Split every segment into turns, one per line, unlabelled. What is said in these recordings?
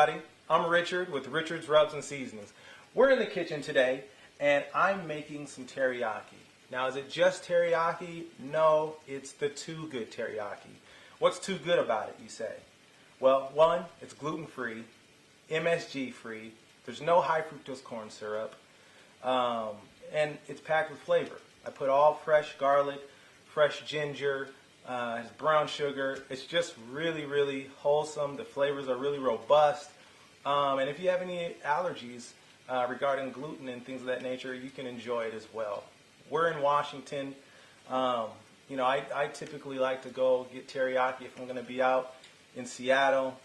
everybody. I'm Richard with Richard's Rubs and Seasonings. We're in the kitchen today, and I'm making some teriyaki. Now, is it just teriyaki? No, it's the Too Good teriyaki. What's too good about it, you say? Well, one, it's gluten-free, MSG-free, there's no high fructose corn syrup, and it's packed with flavor. I put all fresh garlic, fresh ginger, brown sugar. It's just really, really wholesome. The flavors are really robust. And if you have any allergies regarding gluten and things of that nature, you can enjoy it as well. We're in Washington. I typically like to go get teriyaki if I'm going to be out in Seattle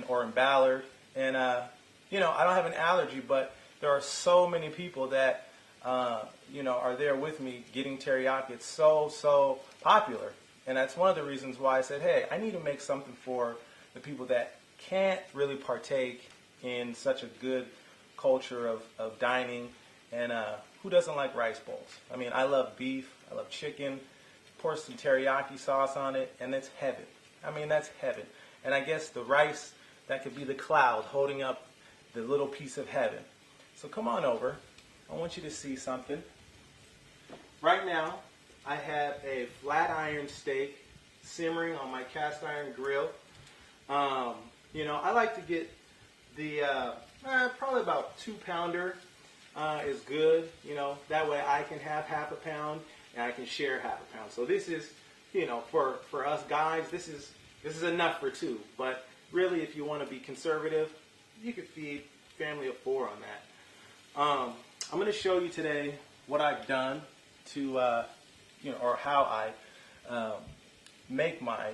or in Ballard. And, I don't have an allergy, but there are so many people that, are there with me getting teriyaki. It's so popular. And that's one of the reasons why I said, hey, I need to make something for the people that can't really partake in such a good culture of dining. And who doesn't like rice bowls? I mean, I love beef, I love chicken, pour some teriyaki sauce on it, and it's heaven. I mean, that's heaven. And I guess the rice, that could be the cloud holding up the little piece of heaven. So come on over. I want you to see something. Right now, I have a flat iron steak simmering on my cast iron grill. I like to get the probably about 2-pounder is good. That way I can have half a pound and I can share half a pound. So this is, for us guys, this is enough for two. But really, if you want to be conservative, you could feed a family of 4 on that. I'm going to show you today what I've done to, or how I make my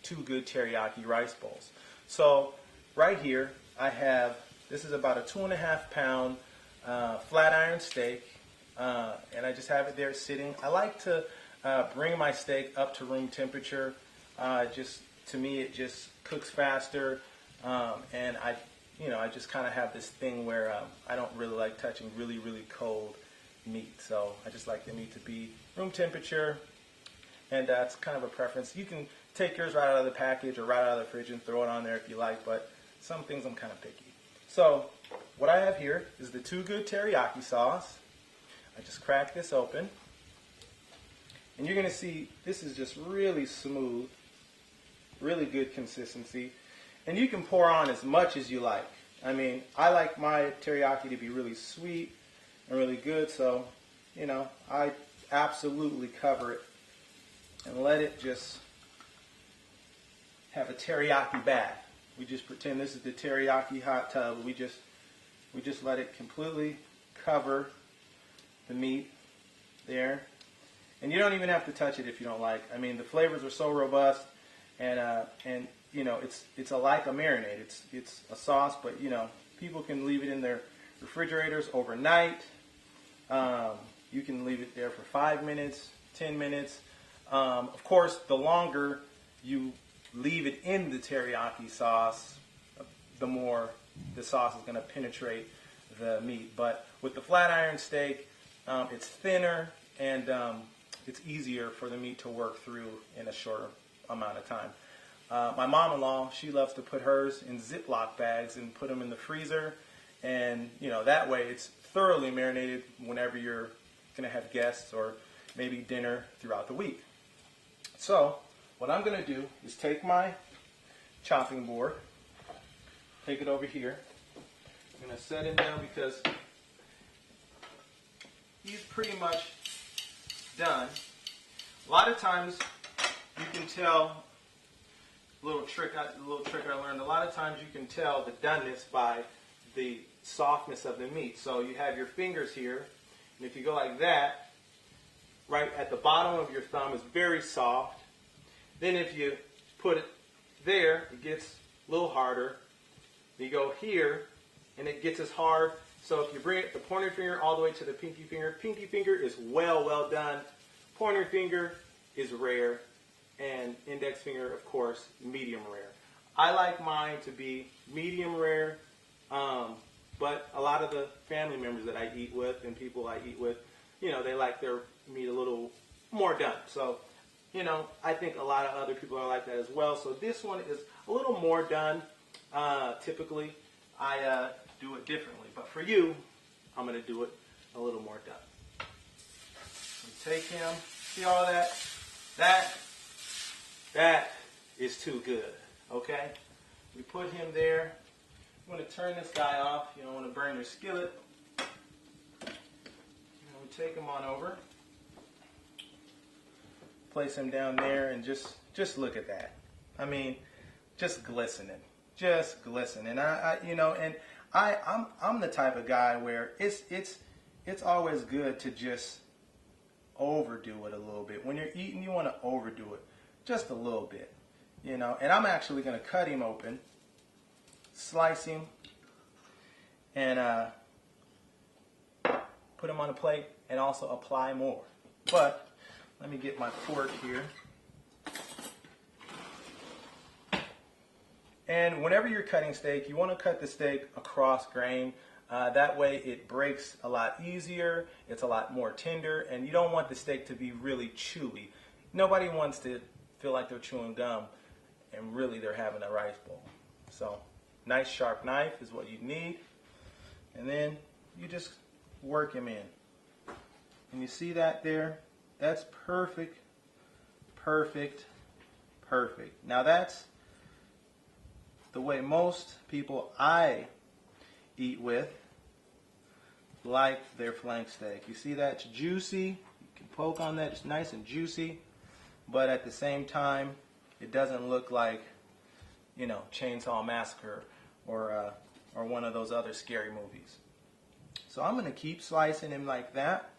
Too Good teriyaki rice bowls. So right here, I have, this is about a 2.5-pound flat iron steak, and I just have it there sitting. I like to bring my steak up to room temperature. To me, it just cooks faster, and I just kind of have this thing where I don't really like touching really, really cold meat. So I just like the meat to be room temperature, and that's kind of a preference. You can take yours right out of the package or right out of the fridge and throw it on there if you like, but some things I'm kind of picky. So what I have here is the Too Good teriyaki sauce. I just crack this open, and you're going to see this is just really smooth, really good consistency, and you can pour on as much as you like. I mean, I like my teriyaki to be really sweet and really good, so I absolutely cover it and let it just have a teriyaki bath. We just pretend this is the teriyaki hot tub. We just let it completely cover the meat there. And you don't even have to touch it if you don't like. I mean, the flavors are so robust, and it's like a marinade. It's a sauce, but people can leave it in their refrigerators overnight. You can leave it there for 5 minutes, 10 minutes. Of course, the longer you leave it in the teriyaki sauce, the more the sauce is going to penetrate the meat. But with the flat iron steak, it's thinner, and it's easier for the meat to work through in a shorter amount of time. My mom-in-law, she loves to put hers in Ziploc bags and put them in the freezer, and that way it's thoroughly marinated whenever you're going to have guests or maybe dinner throughout the week. So what I'm going to do is take my chopping board, take it over here. I'm going to set him down because he's pretty much done. A lot of times you can tell, a little trick I learned, a lot of times you can tell the doneness by the softness of the meat. So you have your fingers here, and if you go like that, right at the bottom of your thumb is very soft. Then if you put it there, it gets a little harder. You go here, and it gets as hard. So if you bring it, the pointer finger all the way to the pinky finger is well done. Pointer finger is rare, and index finger, of course, medium rare. I like mine to be medium rare, but a lot of the family members that I eat with and people I eat with, they like their meat a little more done. So, I think a lot of other people are like that as well. So this one is a little more done, typically. I do it differently. But for you, I'm going to do it a little more done. We take him. See all that? That is too good. Okay? We put him there. I'm going to turn this guy off. You don't want to burn your skillet. And we take him on over. Place him down there and just look at that. I mean, just glistening. Just glistening. I'm the type of guy where it's always good to just overdo it a little bit. When you're eating, you want to overdo it just a little bit, you know. And I'm actually going to cut him open, slice him, and put him on a plate, and also apply more. But let me get my fork here. And whenever you're cutting steak, you want to cut the steak across grain. That way it breaks a lot easier, it's a lot more tender, and you don't want the steak to be really chewy. Nobody wants to feel like they're chewing gum and really they're having a rice bowl. So, nice sharp knife is what you need. And then you just work him in. And you see that there? That's perfect, perfect, perfect. Now that's the way most people I eat with like their flank steak. You see that? It's juicy. You can poke on that. It's nice and juicy. But at the same time, it doesn't look like, you know, Chainsaw Massacre or one of those other scary movies. So I'm going to keep slicing him like that.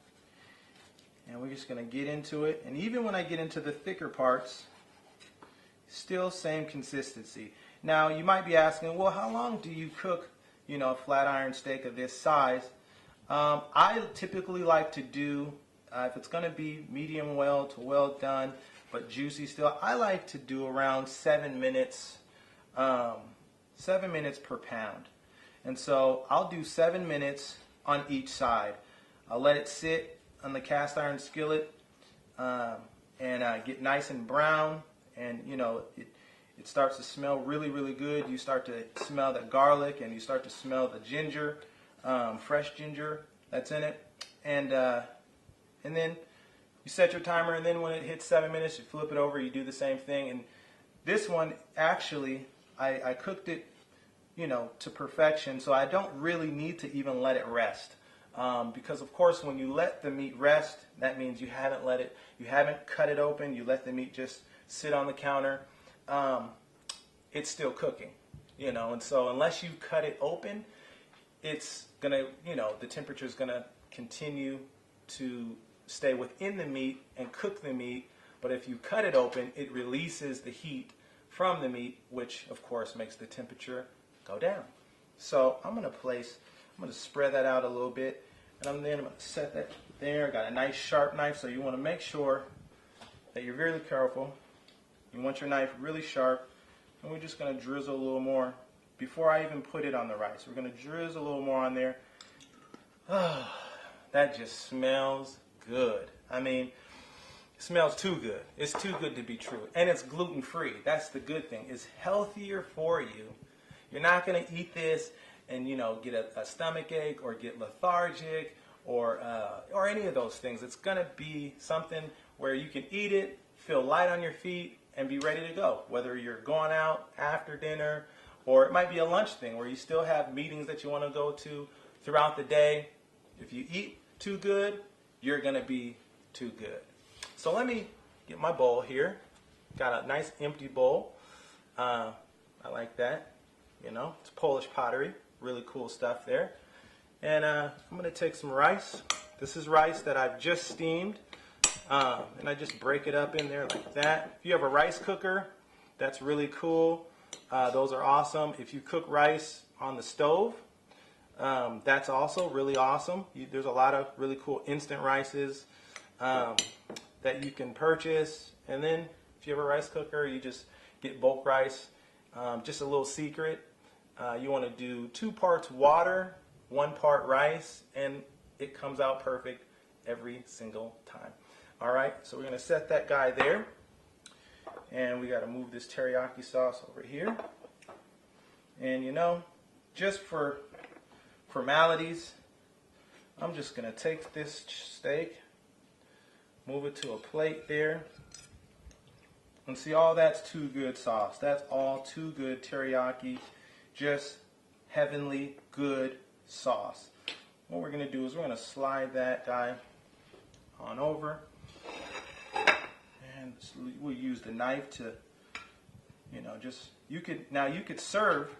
And we're just going to get into it. And even when I get into the thicker parts, still same consistency. Now, you might be asking, well, how long do you cook, you know, a flat iron steak of this size? I typically like to do, if it's going to be medium well to well done, but juicy still, I like to do around 7 minutes, 7 minutes per pound. And so I'll do 7 minutes on each side. I'll let it sit on the cast iron skillet and get nice and brown, and you know, it starts to smell really, really good. You start to smell the garlic, and you start to smell the ginger, fresh ginger that's in it. And then you set your timer, and then when it hits 7 minutes, you flip it over. You do the same thing. And this one, actually, I cooked it, you know, to perfection, so I don't really need to even let it rest. Because of course, when you let the meat rest, that means you haven't cut it open. You let the meat just sit on the counter. It's still cooking, you know, and so unless you cut it open, it's gonna, you know, the temperature is gonna continue to stay within the meat and cook the meat. But if you cut it open, it releases the heat from the meat, which of course makes the temperature go down. So I'm gonna spread that out a little bit, and I'm gonna set that there. Got a nice sharp knife, so you want to make sure that you're very careful. You want your knife really sharp, and we're just going to drizzle a little more before I even put it on the rice. We're going to drizzle a little more on there. Oh, that just smells good. I mean, it smells too good. It's too good to be true. And it's gluten-free. That's the good thing. It's healthier for you. You're not going to eat this and, you know, get a stomach ache or get lethargic or any of those things. It's going to be something where you can eat it, feel light on your feet, and be ready to go. Whether you're going out after dinner, or it might be a lunch thing where you still have meetings that you want to go to throughout the day. If you eat too good, you're going to be too good. So let me get my bowl here. Got a nice empty bowl. I like that. You know, it's Polish pottery. Really cool stuff there. And I'm going to take some rice. This is rice that I've just steamed. And I just break it up in there like that. If you have a rice cooker, that's really cool. Those are awesome. If you cook rice on the stove, that's also really awesome. There's a lot of really cool instant rices that you can purchase. And then if you have a rice cooker, you just get bulk rice. Just a little secret. You want to do 2 parts water, 1 part rice, and it comes out perfect every single time. All right, so we're going to set that guy there. And we got to move this teriyaki sauce over here. And you know, just for formalities, I'm just going to take this steak, move it to a plate there. And see, all that's Too Good sauce. That's all Too Good teriyaki, just heavenly good sauce. What we're going to do is we're going to slide that guy on over. And we'll use the knife to, you could serve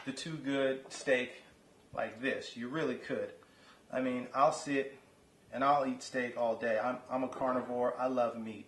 the Too Good steak like this. You really could. I mean, I'll sit and I'll eat steak all day. I'm a carnivore. I love meat.